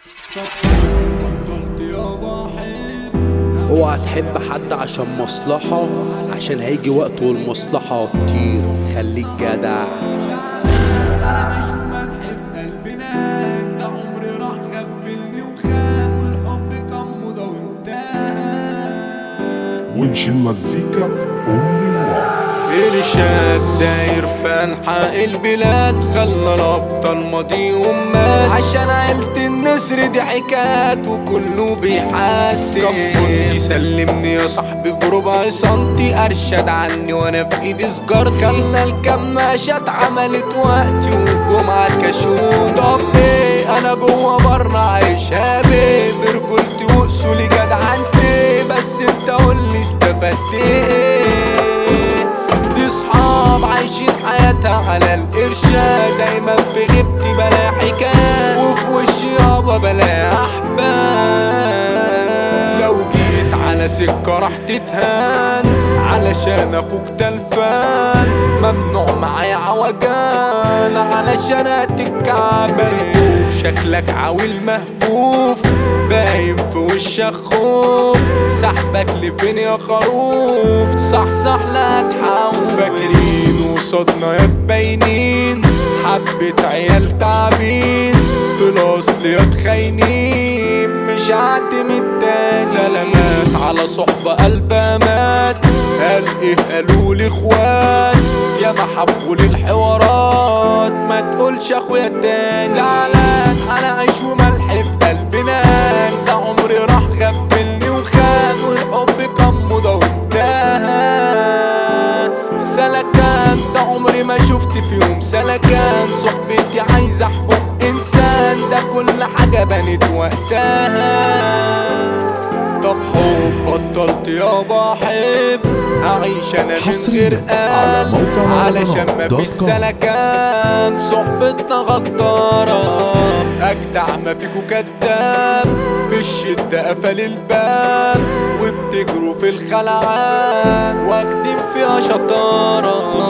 بطلت يابا احب. اوعى تحب حد عشان مصلحة، عشان هيجي وقت والمصلحة هتطير. خليك جدع. انا عايش وملح في قلبنا، انت عمري راح غفلني وخان، والحب كان موضة وانتهى. ونشيل مزيكا إرشاد داير في أنحاء البلاد، خلى الأبطال ماضيهم مات، عشان عيلة النسر دي حكايات وكله بيحاسب. كنت سلمني يا صاحبي بربع سنتي، أرشد عني وأنا في إيدي سجارتي، خلى الكماشات عملت وقتي والجمعة كشوت. طب إيه أنا جوا برا عايش هابي برجولتي وأصولي جدعنتي، بس أنت قولي استفدت إيه؟ دي صحاب عايشين حياتها على الإرشاد، دايما في غيبتي بلا حكايات، وفي وشي يابا بلا أحباب. لو جيت على سكة راح تتهان، علشان أخوك تلفان، ممنوع معايا عوجان، علشان هتتكعب ملفوف. شكلك عويل مهفوف، باين في وشك خوف، سحبك لفين يا خروف؟ صح لا تحاول. فاكرين وصدنا يا باينين، حبة عيال تعبين، في الأصل يا تخاينين، مش هعتمد تاني. سلامات على صحبة قلبها مات، قال ايه قالولي اخوات، يا ما حبوا للحوارات، ما تقولش اخويا تاني. زعلان انا عايش وملح في قلبنا، انت عمري راح غفلني وخان، والحب كان موضة وانتهى. سلكان ده عمري ما شفت فيهم سلكان، صحبتي عايزة حقوق انسان، ده كل حاجة بنت وقتها. طب حب بطلت يابا احب، هعيش انا من غير قلب، علشان مفيش سلكان، صحبتنا غدارة، اجدع ما فيكو كداب، في الشدة قفل الباب، وبتجروا في الخلعان، واخدين فيها شطارة.